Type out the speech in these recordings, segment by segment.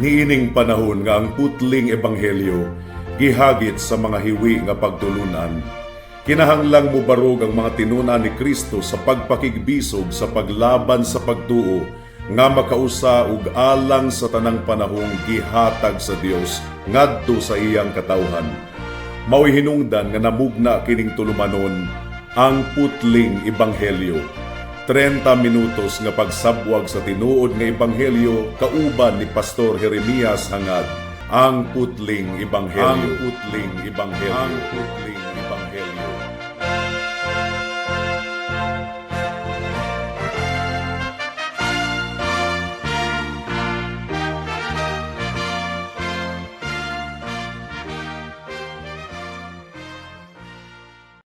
Niining panahon nga ang putling ebanghelyo gihagit sa mga hiwi nga pagtulunan. Kinahanglang mubarog ang mga tinuna ni Kristo sa pagpakigbisog sa paglaban sa pagtuo nga makausa ug alang sa tanang panahong gihatag sa Dios ngadto sa iyang katawhan. Mao'y hinungdan nga namugna kining tulumanon ang putling ebanghelyo. 30 minutos nga pagsabwag sa tinuod nga ebanghelyo kauban ni Pastor Jeremias hangad ang putling ebanghelyo. Ang putling ebanghelyo. Ang putling ebanghelyo.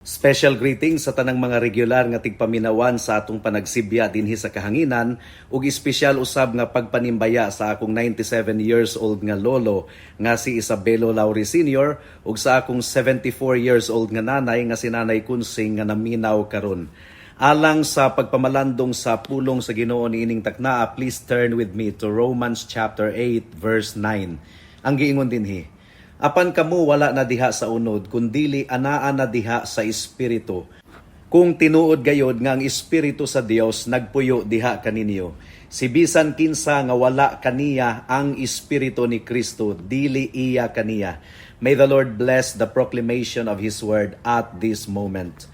Special greetings sa tanang mga regular nga tigpaminawan sa atong panagsibya dinhi sa kahanginan ug espesyal usab nga pagpanimbaya sa akong 97 years old nga lolo nga si Isabelo Lauri Sr. ug sa akong 74 years old nga nanay nga si Nanay Kunsing nga naminaw karon. Alang sa pagpamalandong sa pulong sa Ginoo niining taknaa, please turn with me to Romans chapter 8 verse 9. Ang giingon dinhi: apan kamo wala na diha sa unod, kundili anaa na diha sa espiritu. Kung tinuod gayod nga ang espiritu sa Dios nagpuyo diha kaninyo. Si bisan kinsa nga wala kaniya ang espiritu ni Kristo, dili iya kaniya. May the Lord bless the proclamation of His word at this moment.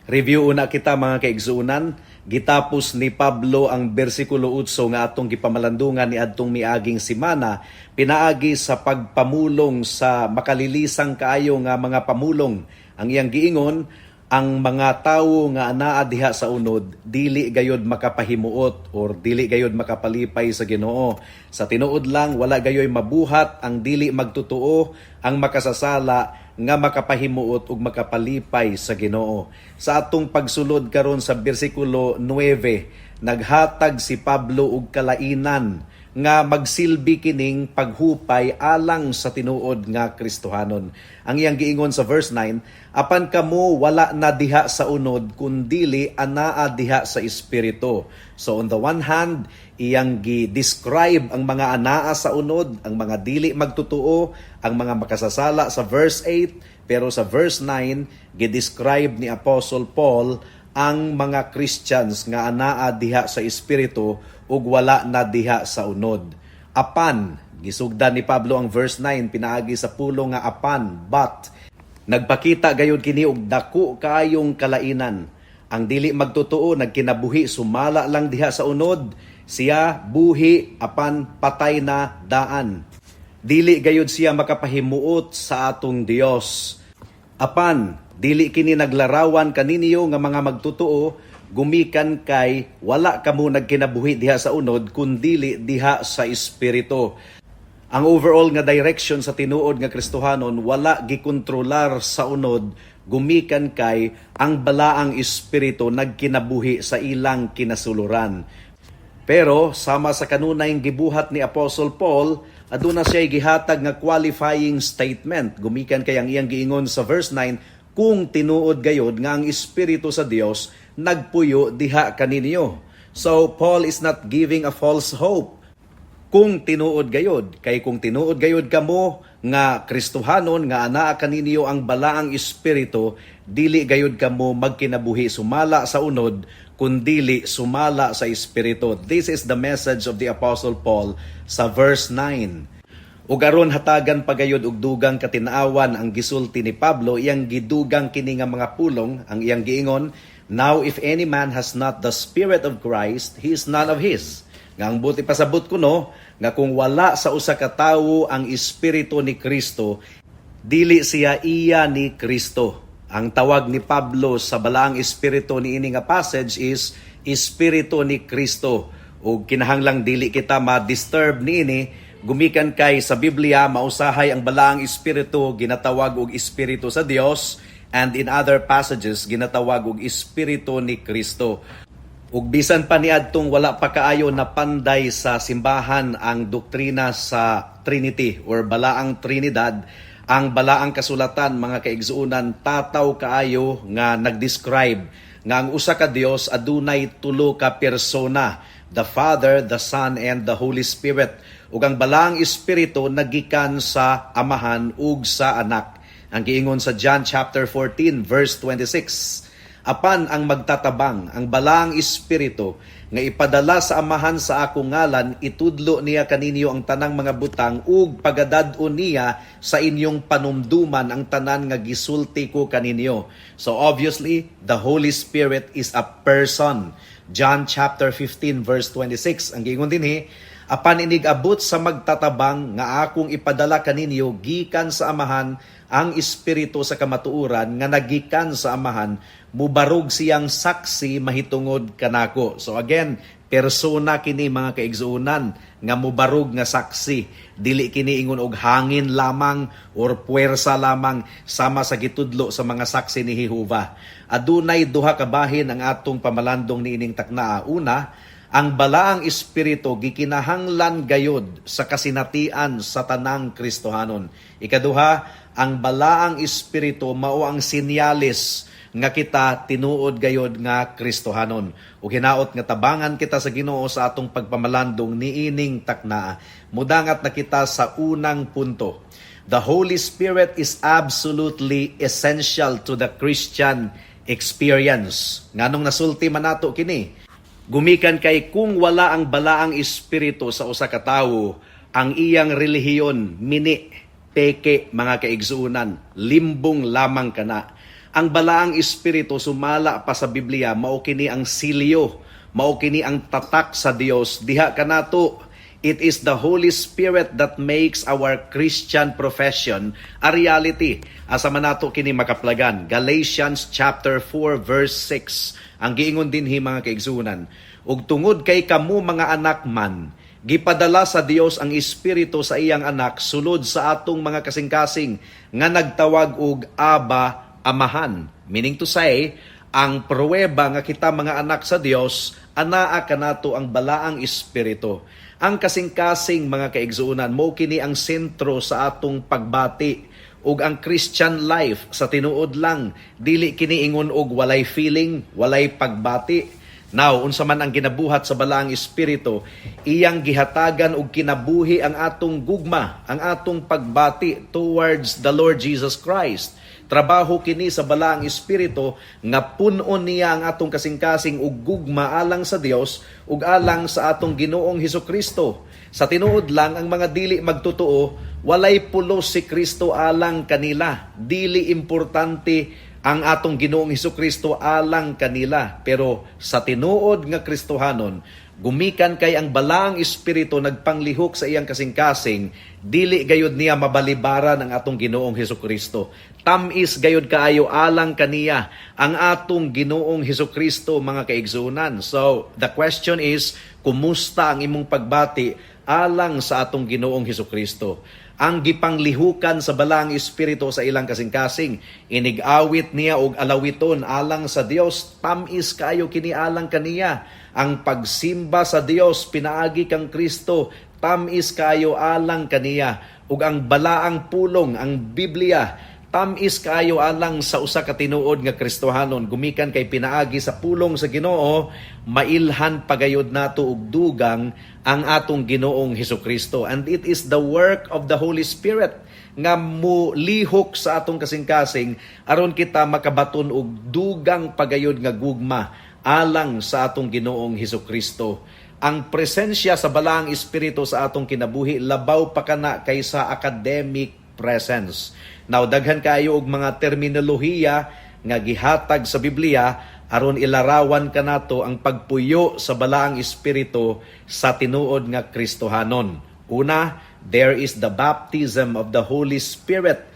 Review una kita mga kaigsuunan. Gitapos ni Pablo ang bersikulo 8 nga atong gipamalandungan ni adtong miaging semana, pinaagi sa pagpamulong sa makalilisang kaayo nga mga pamulong. Ang iyang giingon, ang mga tawo nga anaa diha sa unod dili gayod makapahimuot or dili gayod makapalipay sa Ginoo. Sa tinuod lang wala gayoy mabuhat ang dili magtutuo, ang makasasala nga makapahimuot ug makapalipay sa Ginoo. Sa atong pagsulod karon sa bersikulo 9, naghatag si Pablo og kalainan nga magsilbi kining paghupay alang sa tinuod nga Kristohanon. Ang iyang giingon sa verse 9, apan kamo wala na diha sa unod kundili anaa diha sa espiritu. So on the one hand, iyang gi-describe ang mga anaa sa unod, ang mga dili magtutuo, ang mga makasasala sa verse 8, pero sa verse 9, gi-describe ni Apostle Paul ang mga Christians nga anaa diha sa espiritu ug wala na diha sa unod. Apan, gisugdan ni Pablo ang verse 9, pinaagi sa pulong nga apan, but nagpakita gayud kini og dako kaayong kalainan. Ang dili magtutuo nagkinabuhi sumala lang diha sa unod, siya buhi apan patay na daan. Dili gayud siya makapahimuot sa atong Dios. Apan dili kini naglarawan kaninyo nga mga magtutuo, gumikan kay wala kamo nagkinabuhi diha sa unod kundili diha sa espiritu. Ang overall nga direction sa tinuod nga Kristohanon wala gikontrolar sa unod, gumikan kay ang balaang espiritu nagkinabuhi sa ilang kinasuluran. Pero sama sa kanunayng gibuhat ni Apostle Paul, aduna siya gihatag nga qualifying statement. Gumikan kay ang iyang giingon sa verse 9, kung tinuod gayod nga ang espiritu sa Dios nagpuyo diha kaninyo. So Paul is not giving a false hope. Kung tinuod gayod, kay kung tinuod gayod kamo nga Kristohanon nga anaa kaninyo ang balaang espiritu, dili gayod kamo magkinabuhi sumala sa unod, kundili sumala sa espiritu. This is the message of the Apostle Paul sa verse 9. Ug aron hatagan pagayod og dugang katinaawan ang gisulti ni Pablo, iyang gidugang kini nga mga pulong, ang iyang giingon, now if any man has not the Spirit of Christ, he is none of his. Nga ang buti pasabot ko no, nga kung wala sa usa ka tawo ang Espiritu ni Kristo, dili siya iya ni Kristo. Ang tawag ni Pablo sa balaang Espiritu ni ini nga passage is Espiritu ni Kristo. Ug kinahanglang dili kita ma-disturb niini, gumikan kay sa Biblia mausahay ang balaang espiritu ginatawag og espiritu sa Dios, and in other passages ginatawag og espiritu ni Kristo. Ug bisan pa niadtong wala pa kaayo na panday sa simbahan ang doktrina sa Trinity or balaang Trinidad, ang balaang kasulatan mga kaigsuunan tataw kaayo nga nagdescribe nga ang usa ka Dios adunay tulo ka persona, the Father, the Son, and the Holy Spirit. ug ang balaang espiritu nagikan sa amahan ug sa anak. Ang giingon sa John chapter 14 verse 26, apan ang magtatabang, ang balaang espiritu nga ipadala sa amahan sa akong ngalan, itudlo niya kaninyo ang tanang mga butang ug pagadad-on niya sa inyong panumduman ang tanan nga gisulti ko kaninyo. So obviously, the Holy Spirit is a person. John chapter 15 verse 26, ang giingon dinhi, apan inigabot sa magtatabang nga akong ipadala kaninyo gikan sa amahan, ang espiritu sa kamatuoran nga nagikan sa amahan, mubarog siyang saksi mahitungod kanako. So again, persona kini mga kaigsuunan nga mubarog nga saksi. Dili kini ingon og hangin lamang or puwersa lamang sama sa gitudlo sa mga saksi ni Jehova. Adunay duha ka bahin ang atong pamalandong niining taknaa. Una, ang balaang espiritu gikinahanglan gayod sa kasinatian sa tanang Kristohanon. Ikaduha, ang balaang espiritu mao ang sinyalis nga kita tinuod gayod nga Kristohanon. Ug hinaot nga tabangan kita sa Ginoo sa atong pagpamalandong niining taknaa. Mudangat na kita sa unang punto. The Holy Spirit is absolutely essential to the Christian experience. Nganong nasulti man nato kini? Gumikan kay kung wala ang balaang espiritu sa usa ka tawo, ang iyang relihiyon mini, peke, mga kaigsuunan, limbong lamang kana. Ang balaang espiritu sumala pa sa Biblia, mao kini ang silyo, mao kini ang tatak sa Dios. Diha kanato, it is the Holy Spirit that makes our Christian profession a reality. Asa man nato kini makaplagan. Galatians chapter 4 verse 6. Ang giingon dinhi mga kaigsuunan, ug tungod kay kamo mga anak man, gipadala sa Dios ang espiritu sa iyang anak sulod sa atong mga kasing-kasing nga nagtawag og Aba, Amahan. Meaning to say, ang pruweba nga kita mga anak sa Dios, anaa kanato ang balaang espiritu. Ang kasing-kasing mga kaigsuunan, mo kini ang sentro sa atong pagbati ug ang Christian life sa tinuod lang, dili kini ingon og walay feeling, walay pagbati. Now, unsa man ang ginabuhat sa balaang espiritu, iyang gihatagan og kinabuhi ang atong gugma, ang atong pagbati towards the Lord Jesus Christ. Trabaho kini sa balaang espiritu nga pun-on niya ang atong kasing-kasing ug gugma alang sa Dios ug alang sa atong Ginoong Hesukristo. Sa tinuod lang, ang mga dili magtotoo, walay pulos si Kristo alang kanila. Dili importante ang atong Ginoong Hesukristo alang kanila. Pero sa tinuod nga Kristohanon, gumikan kay ang balaang espiritu nagpanglihok sa iyang kasing-kasing, dili gayud niya mabalibaran ang atong Ginoong Hesukristo. Tamis gayud kaayo alang kaniya ang atong Ginoong Hesukristo, mga kaigsuunan. So, the question is, kumusta ang imong pagbati alang sa atong Ginoong Hesukristo? Ang gipanglihukan sa balaang espiritu sa ilang kasing-kasing, inigawit niya og alawiton alang sa Dios, tamis kaayo kini alang kaniya. Ang pagsimba sa Dios pinaagi kang Kristo, tamis kaayo alang kaniya. Ug ang balaang pulong, ang Biblia, tamis kaayo alang sa usa ka tinuod nga Kristohanon. Gumikan kay pinaagi sa pulong sa Ginoo, mailhan pagayod nato og dugang ang atong Ginoong Hesukristo. And it is the work of the Holy Spirit nga mulihok sa atong kasing-kasing aron kita makabaton og dugang pagayod nga gugma alang sa atong Ginoong Hesukristo. Ang presensya sa balaang espiritu sa atong kinabuhi labaw pa kana kaysa academic presence. Now, daghan kayo og mga terminolohiya nga gihatag sa Biblia aron ilarawan kanato ang pagpuyo sa balaang espiritu sa tinuod nga Kristohanon. Una, there is the baptism of the Holy Spirit.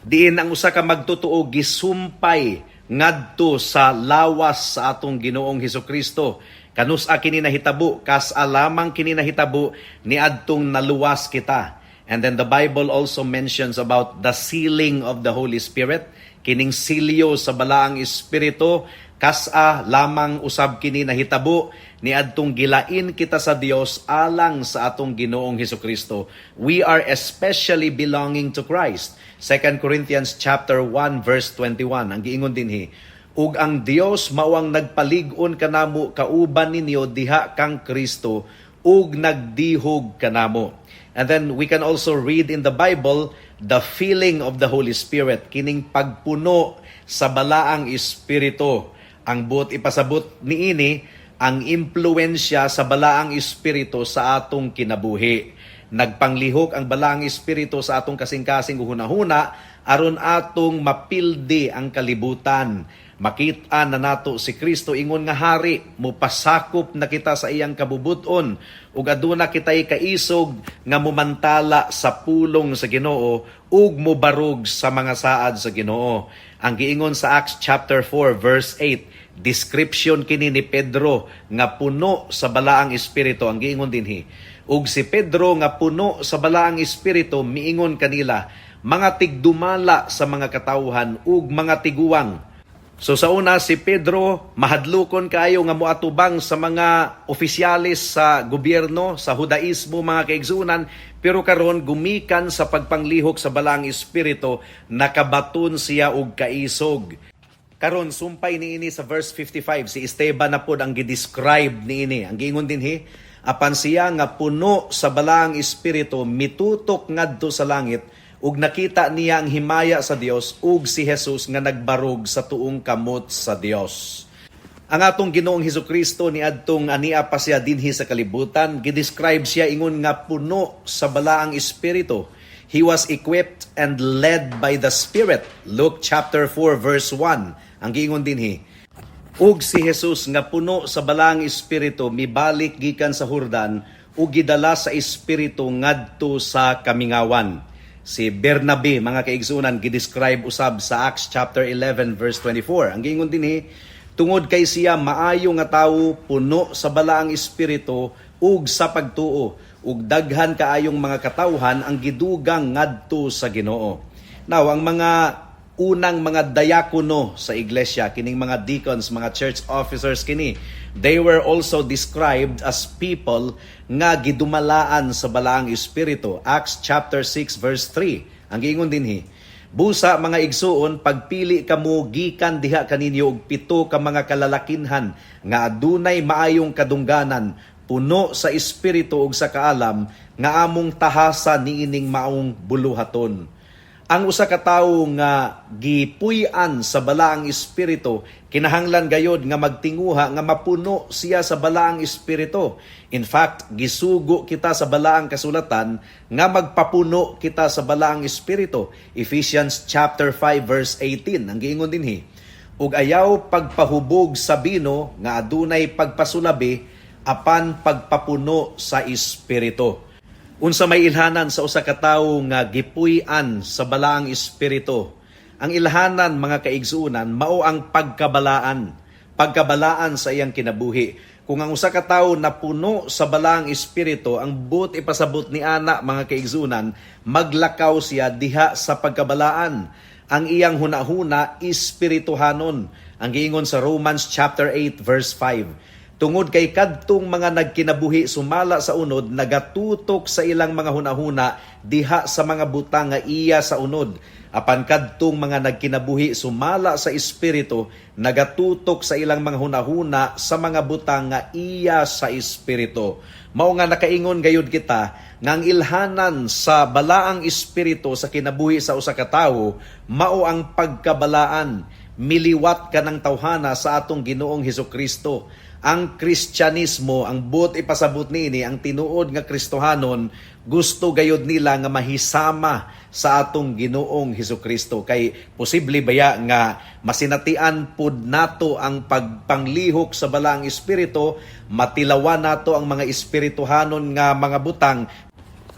Diin ang usa ka magtotoo gisumpay ngadto sa lawas sa atong Ginoong Hesukristo. Kanus-a kini nahitabo, kas-a lamang kini nahitabo niadtong naluwas kita. And then the Bible also mentions about the sealing of the Holy Spirit, kining silyo sa balaang espiritu, kas-a lamang usab kini nahitabo niadtong gilain kita sa Dios alang sa atong Ginoong Hesukristo. We are especially belonging to Christ. 2 Corinthians chapter 1 verse 21 ang giingon dinhi, ug ang Dios mao ang nagpalig-on kanamo kauban ninyo diha kang Kristo, ug nagdihog kanamo. And then we can also read in the Bible the filling of the Holy Spirit, kining pagpuno sa balaang espiritu. Ang buot ipasabot niini ang impluensya sa balaang espiritu sa atong kinabuhi. Nagpanglihok ang balaang espiritu sa atong kasing-kasing hunahuna aron atong mapildi ang kalibutan. Makita na nato si Kristo ingon nga hari, mupasakop na kita sa iyang kabubuton ug aduna kitay kaisog nga mumantala sa pulong sa Ginoo ug mobarog sa mga saad sa Ginoo. Ang giingon sa Acts chapter 4 verse 8, description kini ni Pedro nga puno sa balaang espiritu. Ang giingon dinhi, ug si Pedro nga puno sa balaang espiritu miingon kanila, mga tigdumala sa mga katawhan ug mga tiguwang. So sa una, si Pedro mahadlukon kayo nga moatubang sa mga opisyalis sa gobyerno, sa Judaismo, mga kaigsunan, pero karon gumikan sa pagpanglihok sa balaang espiritu, nakabaton siya og kaisog. Karon sumpay niini sa verse 55, si Esteban na pod ang gidescribe niini. Ang giingon dinhi, apan siya nga puno sa balaang espiritu mitutok ngadto sa langit, ug nakita niya ang himaya sa Dios ug si Jesus nga nagbarog sa tuong kamot sa Dios. Ang atong Ginoong Hesukristo niadtong ania pa siya dinhi sa kalibutan, gidescribe siya ingon nga puno sa balaang espiritu. He was equipped and led by the Spirit. Luke chapter 4 verse 1. Ang giingon dinhi, ug si Jesus nga puno sa balaang espiritu mibalik gikan sa Jordan ug gidala sa espiritu ngadto sa kamingawan. Si Bernabe, mga kaigsunan, gidescribe usab sa Acts chapter 11 verse 24. Ang giingon dinhi, tungod kay siya maayo nga tawo, puno sa balaang espiritu ug sa pagtuo, ug daghan kaayong mga katawhan ang gidugang ngadto sa Ginoo. Now, ang mga unang mga diakono sa iglesia, kining mga deacons, mga church officers kini, they were also described as people nga gidumalaan sa balaang espiritu. Acts chapter 6 verse 3. Ang giingon dinhi, busa mga igsuon, pagpili kamo gikan diha kaninyo og 7 ka mga kalalakinhan nga adunay maayong kadungganan, puno sa espiritu ug sa kaalam, nga among tahasa niining maong buluhaton. Ang usa ka tawo nga gipuy-an sa balaang espiritu, kinahanglan gayod nga magtinguha nga mapuno siya sa balaang espiritu. In fact, gisugo kita sa balaang kasulatan nga magpapuno kita sa balaang espiritu. Ephesians chapter 5 verse 18. Ang giingon dinhi, ug ayaw pagpahubog sa bino nga adunay pagpasulabi apan pagpapuno sa espiritu. Unsa may ilhanan sa usa ka tawo nga gipuy-an sa balaang espiritu? Ang ilhanan, mga kaigsuunan, mao ang pagkabalaan. Pagkabalaan sa iyang kinabuhi. Kung ang usa ka tawo napuno sa balaang espiritu, ang buot ipasabot ni ana, mga kaigsuunan, maglakaw siya diha sa pagkabalaan. Ang iyang hunahuna espirituhanon. Ang giingon sa Romans chapter 8 verse 5. Tungod kay kadtong mga nagkinabuhi sumala sa unod, nagatutok sa ilang mga hunahuna diha sa mga butang nga iya sa unod. Apan kadtong mga nagkinabuhi sumala sa espiritu, nagatutok sa ilang mga hunahuna sa mga butang nga iya sa espiritu. Mao nga nakaingon gayud kita nga ang ilhanan sa balaang espiritu sa kinabuhi sa usa ka tawo mao ang pagkabalaan. Miliwat ka ng tawhana sa atong Ginoong Hesukristo. Ang Kristyanismo, ang buot ipasabot niini, ang tinuod nga Kristohanon, gusto gayod nila nga mahisama sa atong Ginoong Hesukristo. Kay posible baya nga masinatian pud nato ang pagpanglihok sa balaang espiritu, matilawan nato ang mga espirituhanon nga mga butang,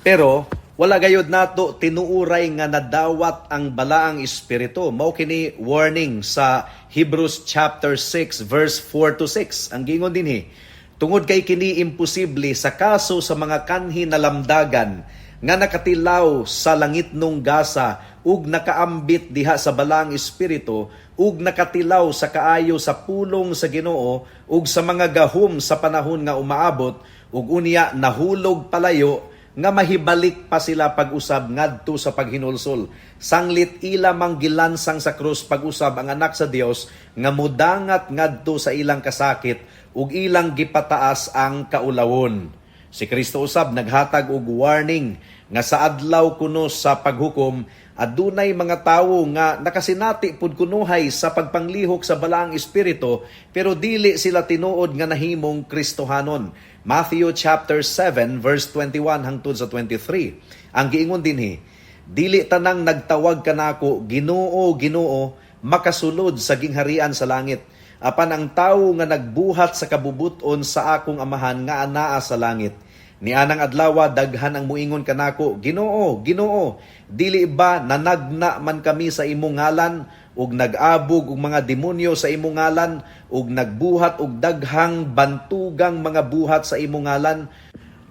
pero wala gayod nato tinuuray nga nadawat ang balaang espiritu. Mao kini warning sa Hebrews chapter 6 verse 4 to 6. Ang gingon dinhi, tungod kay kini imposible sa kaso sa mga kanhi na lamdagan nga nakatilaw sa langitnong gasa ug nakaambit diha sa balaang espiritu ug nakatilaw sa kaayo sa pulong sa Ginoo ug sa mga gahom sa panahon nga umaabot ug unya nahulog palayo nga mahibalik pa sila pag-usab ngadto sa paghinulsol. Sanglit ila mang gilansang sa krus pag-usab ang anak sa Dios nga mudangat ngadto sa ilang kasakit ug ilang gipataas ang kaulawon. Si Kristo usab naghatag og warning nga sa adlaw kuno sa paghukom adunay mga tawo nga nakasinati pud kunuhay sa pagpanglihok sa balaang espiritu pero dili sila tinuod nga nahimong Kristohanon. Matthew chapter 7 verse 21 hangtod sa 23. Ang giingon dinhi, dili tanang nagtawag kanako Ginoo, Ginoo, makasulod sa gingharian sa langit. Apan ang tawo nga nagbuhat sa kabubuton sa akong amahan nga anaa sa langit. Nianang adlaw daghan ang muingon kanako, Ginoo, Ginoo, dili ba nanagna man kami sa imong ngalan ug nag-abog og mga demonyo sa imong ngalan ug nagbuhat og daghang bantugang mga buhat sa imong ngalan?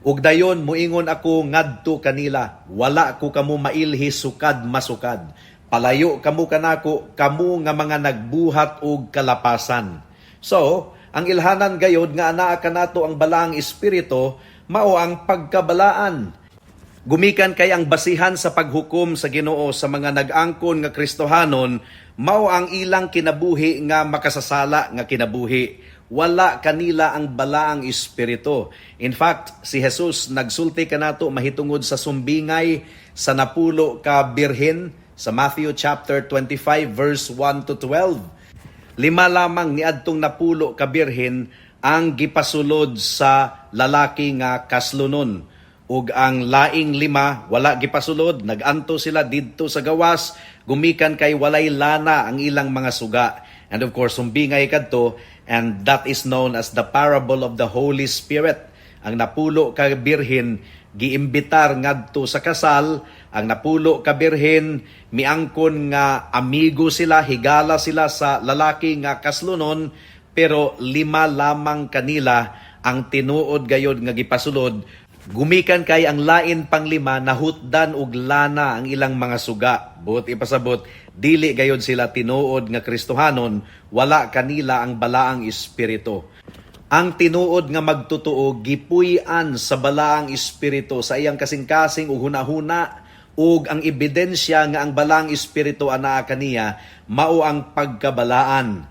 Ug dayon muingon ako ngadto kanila, wala ko kamo mailhi sukad masukad. Palayo kamo kanako, kamo nga mga nagbuhat og kalapasan. So, ang ilhanan gayod nga anaa kanato ang balaang espiritu mao ang pagkabalaan. Gumikan kay ang basihan sa paghukom sa Ginoo sa mga nag-angkon nga Kristohanon mao ang ilang kinabuhi nga makasasala nga kinabuhi. Wala kanila ang balaang espiritu. In fact, si Jesus nagsulti kanato mahitungod sa sumbingay sa napulo ka birhen sa Matthew chapter 25 verse 1 to 12. 5 lamang niadtong napulo ka birhen ang gipasulod sa lalaki nga kaslunon. Ug ang laing 5 wala gipasulod, naganto sila didto sa gawas, gumikan kay walay lana ang ilang mga suga. And of course, sumbingay kadto, and that is known as the parable of the Holy Spirit. Ang napulo ka birhen giimbitar ngadto sa kasal, ang napulo ka birhen miangkon nga amigo sila, higala sila sa lalaki nga kaslunon, pero 5 lamang kanila ang tinuod gayod nga gipasulod. Gumikan kay ang lain pang 5 nahutdan og lana ang ilang mga suga. Buot ipasabot, dili gayod sila tinuod nga Kristohanon, wala kanila ang balaang espiritu. Ang tinuod nga magtotoo gipuy-an sa balaang espiritu sa iyang kasing-kasing ug hunahuna, ug ang ebidensya nga ang balaang espiritu anaa kaniya mao ang pagkabalaan.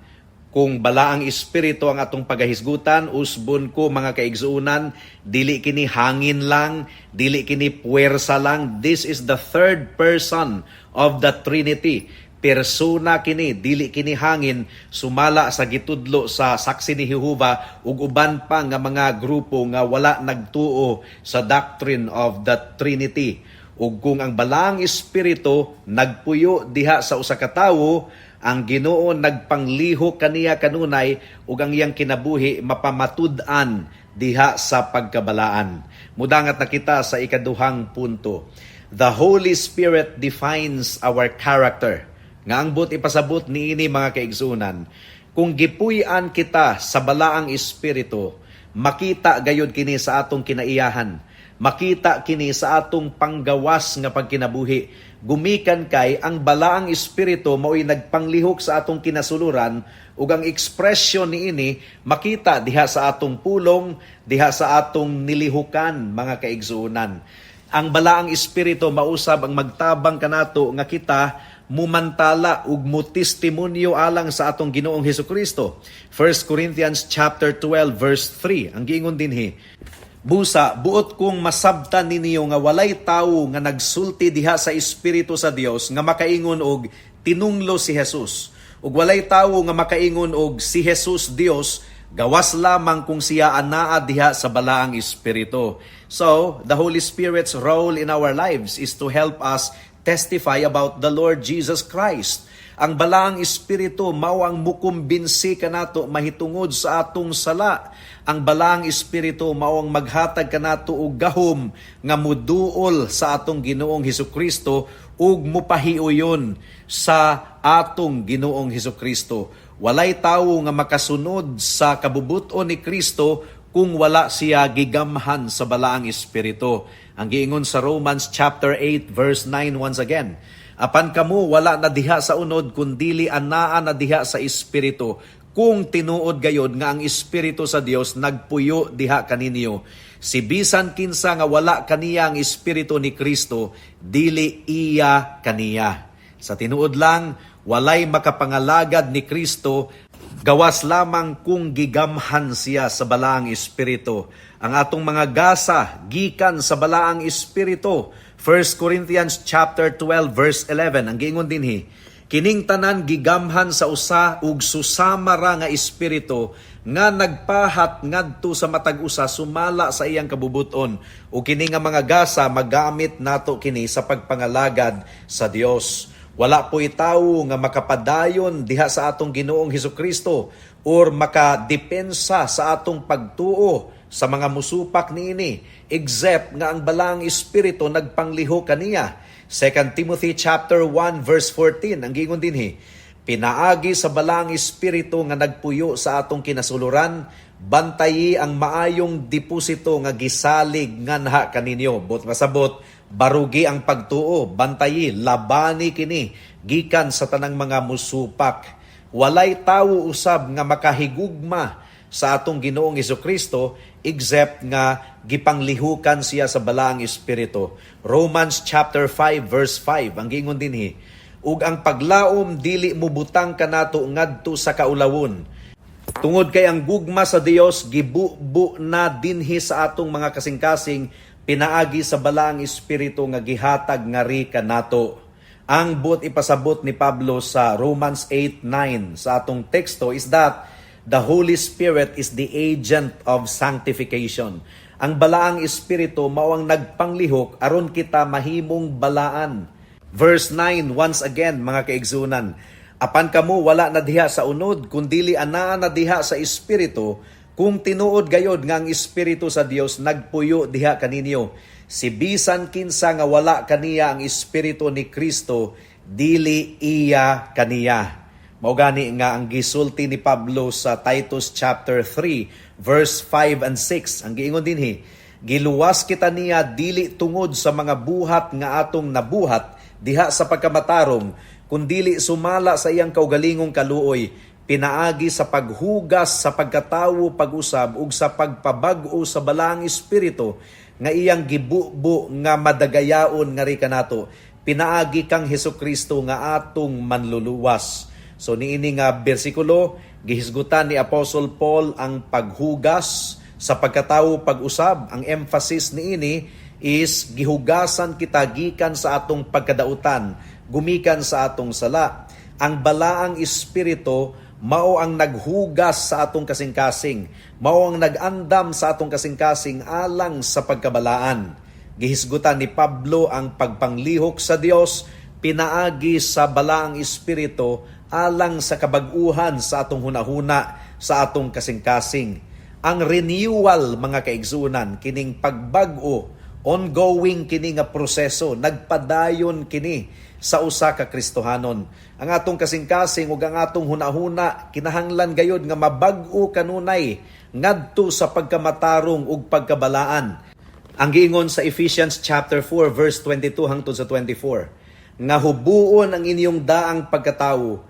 Kung balaang espiritu ang atong pagahisgutan, usbon ko mga kaigsuunan, dili kini hangin lang, dili kini puwersa lang. This is the third person of the Trinity. Persona kini, dili kini hangin, sumala sa gitudlo sa saksi ni Jehova ug uban pa nga mga grupo nga wala nagtuo sa doctrine of the Trinity. Ug kung ang balaang espiritu nagpuyo diha sa usa ka tawo, ang Ginoo nagpanglihok kaniya kanunay ug ang iyang kinabuhi mapamatud-an diha sa pagkabalaan. Mudangat na kita sa ikaduhang punto. The Holy Spirit defines our character. Nga ang but ipasabot niini mga kaigsunan, kung gipuy-an kita sa balaang espiritu, makita gayud kini sa atong kinaiyahan. Makita kini sa atong panggawas nga pagkinabuhi. Gumikan kay ang balaang espiritu mao'y nagpanglihok sa atong kinasuluran ug ang ekspresyon niini makita diha sa atong pulong, diha sa atong nilihukan mga kaigsuonan. Ang balaang espiritu mausab ang magtabang kanato nga kita mumantala ug mutestimonyo alang sa atong Ginoong Hesukristo. 1 Corinthians chapter 12 verse 3 ang giingon dinhi, busa, buot kong masabtan ninyo nga walay tawo nga nagsulti diha sa Espiritu sa Dios nga makaingon og tinunglo si Jesus. Ug walay tawo nga makaingon og si Jesus Dios, gawas lamang kung siya anaa diha sa balaang Espiritu. So, the Holy Spirit's role in our lives is to help us testify about the Lord Jesus Christ. Ang balaang espiritu mao ang mukumbinsi kanato mahitungod sa atong sala. Ang balaang espiritu mao ang maghatag kanato og gahom nga muduol sa atong Ginoong Hesukristo ug mupahiuyon sa atong Ginoong Hesukristo. Walay tawo nga makasunod sa kabubuton ni Kristo kung wala siya gigamhan sa balaang espiritu. Ang giingon sa Romans chapter 8 verse 9 once again, apan kamo wala na diha sa unod kundili anaa na diha sa espiritu, kung tinuod gayod nga ang espiritu sa Dios nagpuyo diha kaninyo. Si bisan kinsa nga wala kaniya ang espiritu ni Kristo, dili iya kaniya. Sa tinuod lang, walay makapangalagad ni Kristo Gawas lamang kung gigamhan siya sa balaang espiritu. Ang atong mga gasa gikan sa balaang espiritu. 1 Corinthians chapter 12 verse 11 ang giingon dinhi, kining tanan gigamhan sa usa ug susama ra nga espiritu nga nagpahat ngadto sa matag usa sumala sa iyang kabubuton, ug kini nga mga gasa magamit nato kini sa pagpangalagad sa Dios. Wala po'y tawo nga makapadayon diha sa atong Ginoong Hesukristo or makadepensa sa atong pagtuo sa mga musupak niini except nga ang balaang espiritu nagpangliho kaniya. 2 Timothy chapter 1 verse 14 ang giingon dinhi, pinaagi sa balaang espiritu nga nagpuyo sa atong kinasuluran, bantayi ang maayong deposito nga gisalig nga naha kaninyo. But masabot, barugi ang pagtuo, bantayi, labani kini, gikan sa tanang mga musupak. Walay tawo usab nga makahigugma sa atong Ginoong Hesukristo except nga gipanglihukan siya sa balaang espiritu. Romans chapter 5 verse 5 ang giingon dinhi, ug ang paglaom dili mubutang kanato ngadto sa kaulawon. Tungod kay ang gugma sa Dios gibubu na dinhi sa atong mga kasing-kasing pinaagi sa balaang espiritu nga gihatag ngari kanato. Ang buot ipasabot ni Pablo sa Romans 8:9 sa atong teksto is that the Holy Spirit is the agent of sanctification. Ang balaang espiritu mao ang nagpanglihok aron kita mahimong balaan. Verse 9 once again mga kaigsunan, apan kamo wala na diha sa unod kundili anaa na diha sa espiritu, kung tinuod gayod nga ang espiritu sa Dios nagpuyo diha kaninyo. Si bisan kinsa nga wala kaniya ang espiritu ni Kristo, dili iya kaniya. Mao gani nga ang gisulti ni Pablo sa Titus chapter 3 verse 5 and 6 ang giingon dinhi, giluwas kita niya dili tungod sa mga buhat nga atong nabuhat diha sa pagkamatarong, kundili sumala sa iyang kaugalingong kaluoy, pinaagi sa paghugas sa pagkatawo pag-usab ug sa pagpabag-o sa balaang espiritu nga iyang gibubo nga madagayaon ngari kanato, pinaagi kang Hesukristo nga atong manluluwas. So niini nga bersikulo gihisgutan ni Apostle Paul ang paghugas sa pagkatawo pag-usab. Ang emphasis niini is gihugasan kita gikan sa atong pagkadautan, gumikan sa atong sala. Ang balaang espiritu mao ang naghugas sa atong kasing-kasing, mao ang nag-andam sa atong kasing-kasing alang sa pagkabalaan. Gihisgutan ni Pablo ang pagpanglihok sa Dios pinaagi sa balaang espiritu alang sa kabag-uhan sa atong hunahuna sa atong kasing-kasing. Ang renewal mga kaigsunan kining pagbag-o, ongoing kini nga proseso, nagpadayon kini sa usa ka Kristohanon. Ang atong kasing-kasing ug ang atong hunahuna kinahanglan gayud nga mabag-o kanunay ngadto sa pagkamatarong ug pagkabalaan. Ang giingon sa Ephesians chapter 4 verse 22 hangtod sa 24, nga hubuon ang inyong daang pagkatawo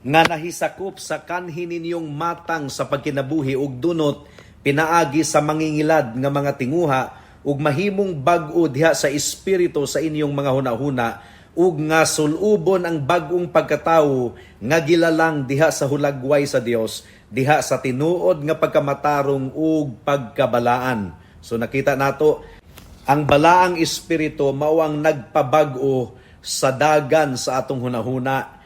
nga nahisakop sa kanhi ninyong matang sa pagkinabuhi ug dunot pinaagi sa mangingilad nga mga tinguha ug mahimong bag-o diha sa espiritu sa inyong mga hunahuna ug nga sulubon ang bag-ong pagkatawo nga gilalang diha sa hulagway sa Dios, diha sa tinuod nga pagkamatarong ug pagkabalaan. So nakita nato ang balaang espiritu mao ang nagpabag-o sa dagan sa atong hunahuna.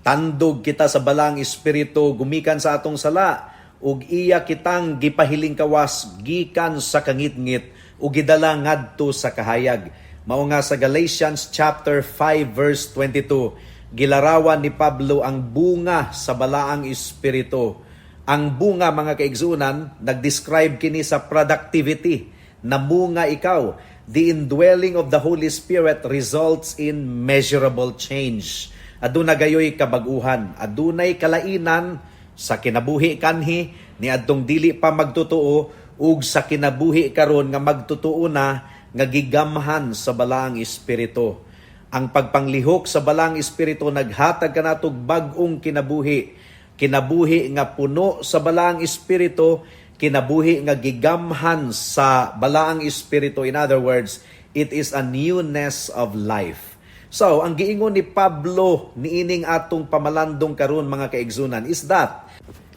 Tandog kita sa balang espiritu gumikan sa atong sala ug iya kitang gipahiling kawas gikan sa kangitngit ug gidala ngadto sa kahayag. Mao nga sa Galatians chapter 5 verse 22 gilarawan ni Pablo ang bunga sa balaang espiritu. Ang bunga mga kaigsunan nagdescribe kini sa productivity na bunga ikaw. The indwelling of the Holy Spirit results in measurable change. Aduna gayoy kabaguhan, adunay kalainan sa kinabuhi kanhi ni adtong dili pa magtotoo ug sa kinabuhi karon nga magtotoo na nga gigamhan sa balaang espiritu. Ang pagpanglihok sa balaang espiritu naghatag kanatog bag-ong kinabuhi. Kinabuhi nga puno sa balaang espiritu, kinabuhi nga gigamhan sa balaang espiritu. In other words, it is a newness of life. So, ang giingon ni Pablo niining atong pamalandong karon mga kaigsunan is that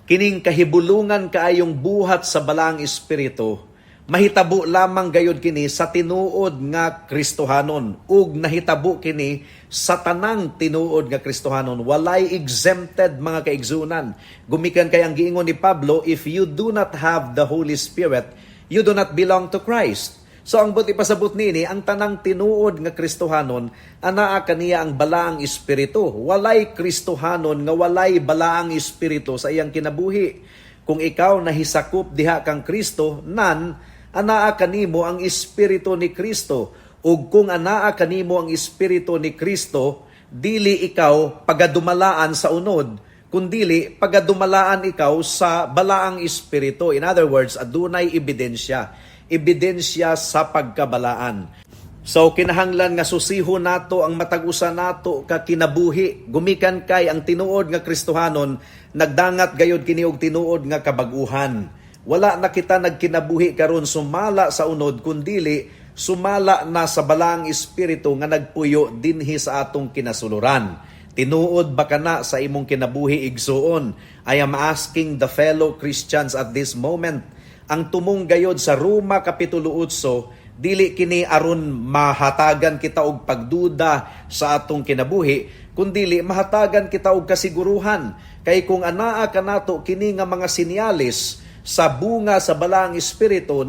kining kahibulungan kaayong buhat sa balaang espiritu, mahitabo lamang gayud kini sa tinuod nga Kristohanon ug nahitabo kini sa tanang tinuod nga Kristohanon. Walay exempted mga kaigsunan. Gumikan kay ang giingon ni Pablo, if you do not have the Holy Spirit, you do not belong to Christ. So ang buti pasabot nini, ang tanang tinuod nga Kristohanon, anaa kaniya ang balaang espiritu. Walay Kristohanon nga walay balaang espiritu sa iyang kinabuhi. Kung ikaw nahisakop diha kang Kristo, anaa kanimo ang espiritu ni Kristo. Ug kung anaa kanimo ang espiritu ni Kristo, dili ikaw pagadumalaan sa unod, kundili pagadumalaan ikaw sa balaang espiritu. In other words, adunay ebidensya sa pagkabalaan. So kinahanglan nga susiho nato ang matag-usa nato ka kinabuhi. Gumikan kay ang tinuod nga Kristohanon, nagdangat gayud kini og tinuod nga kabaguhan. Wala na kita nagkinabuhi karon sumala sa unod, kundili sumala na sa balaang espiritu nga nagpuyo dinhi sa atong kinasuluran. Tinuod ba kana sa imong kinabuhi igsuon? I am asking the fellow Christians at this moment. Ang tumong gayod sa Roma Kapitulo 8, dili kini aron mahatagan kita og pagduda sa atong kinabuhi, kundili mahatagan kita og kasiguruhan. Kay kung anaa kanato kini nga mga sinyalis sa bunga sa balaang espiritu,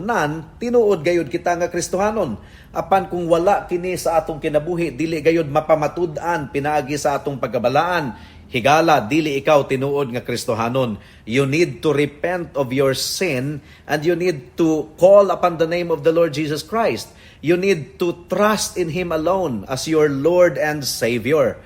tinuod gayod kita nga Kristohanon. Apan kung wala kini sa atong kinabuhi, dili gayod mapamatud-an pinaagi sa atong pagkabalaan. Higala, dili ikaw tinuod nga Kristohanon. You need to repent of your sin and you need to call upon the name of the Lord Jesus Christ. You need to trust in Him alone as your Lord and Savior.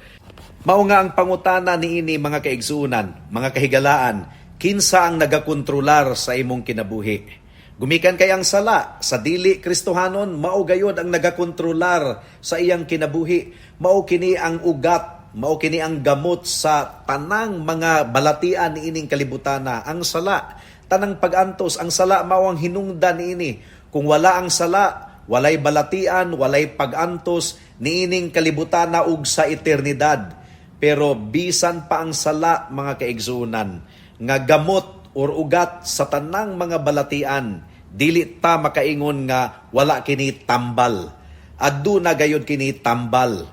Mao nga ang pangutana niini mga kaigsuunan, mga kahigalaan, kinsa ang nagakontrolar sa imong kinabuhi? Gumikan kay ang sala sa dili Kristohanon, mao gayod ang nagakontrolar sa iyang kinabuhi. Mao kini ang ugat, mao kini ang gamot sa tanang mga balatian niining kalibutana. Ang sala, tanang pagantos, ang sala mao ang hinungdan niini. Kung wala ang sala, walay balatian, walay pagantos niining kalibutana ug sa eternidad. Pero bisan pa ang sala mga kaigsuunan, nga gamot or ugat sa tanang mga balatian, dili ta makaingon nga wala kini tambal. Aduna gayud kini tambal.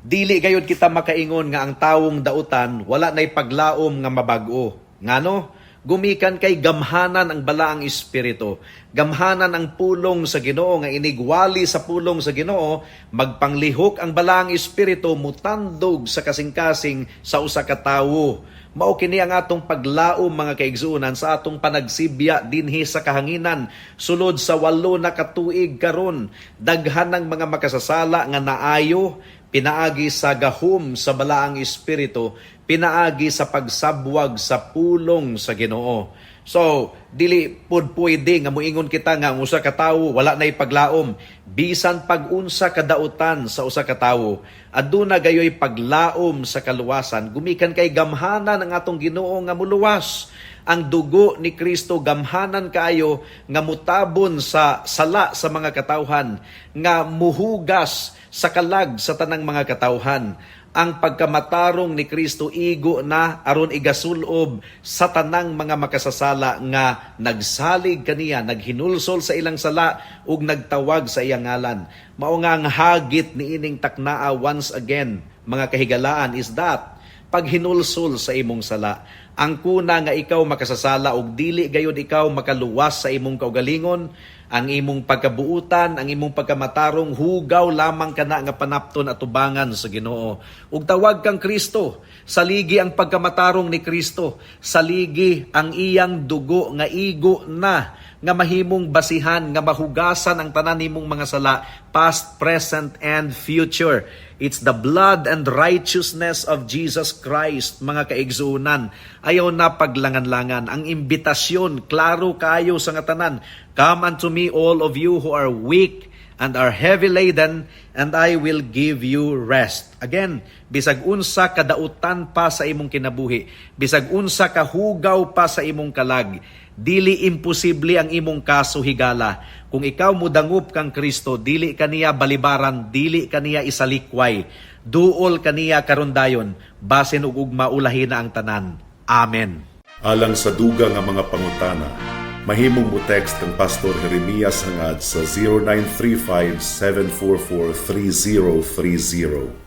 Dili gayud kita makaingon nga ang tawong dautan wala nay paglaom nga mabag-o. Ngano? Gumikan kay gamhanan ang balaang espiritu. Gamhanan ang pulong sa Ginoo, nga inigwali sa pulong sa Ginoo, magpanglihok ang balaang espiritu mutandog sa kasing-kasing sa usa ka tawo. Mao kini ang atong paglaom mga kaigsuunan sa atong panagsibya dinhi sa kahanginan sulod sa 8 na katuig karon. Daghan ng mga makasasala nga naayo pinaagi sa gahom sa balaang espiritu, pinaagi sa pagsabwag sa pulong sa Ginoo. So, dili pud pwede nga moingon kita nga ang usa ka tawo wala nay paglaom. Bisan pag-unsa kadautan sa usa ka tawo, aduna gayoy paglaom sa kaluwasan. Gumikan kay gamhanan ang atong Ginoo nga muluwas. Ang dugo ni Kristo gamhanan kaayo nga mutabon sa sala sa mga katawhan, nga muhugas sa kalag sa tanang mga katawhan. Ang pagkamatarong ni Kristo igo na aron igasulob sa tanang mga makasasala nga nagsalig kaniya, naghinulsol sa ilang sala ug nagtawag sa iyang ngalan. Mao nga ang hagit ni ining taknaa once again, mga kahigalaan, is that paghinulsol sa imong sala. Ang kuna nga ikaw makasasala og dili gayud ikaw makaluwas sa imong kaugalingon, ang imong pagkabuutan, ang imong pagkamatarong, hugaw lamang kana nga panapton at tubangan sa Ginoo. Ug tawag kang Kristo, saligi ang pagkamatarong ni Kristo, saligi ang iyang dugo nga igo na, nga mahimong basihan, nga mahugasan ang tanan nimong mga sala, past, present, and future. It's the blood and righteousness of Jesus Christ, mga kaigsuunan. Ayaw na paglangan-langan. Ang imbitasyon, klaro kayo sa nga tanan. Come unto me, all of you who are weak and are heavy laden, and I will give you rest. Again, bisag unsa kadautan pa sa imong kinabuhi, bisag unsa kahugaw pa sa imong kalag, dili imposible ang imong kaso higala. Kung ikaw mudangup kang Kristo, dili kaniya balibaran, dili kaniya isalikway, duol kaniya karon dayon, basin ug ugma ulahi na ang tanan. Amen. Alang sa dugang nga mga pangutana, mahimong mo text kang Pastor Jeremias hangad sa 0935-744-3030.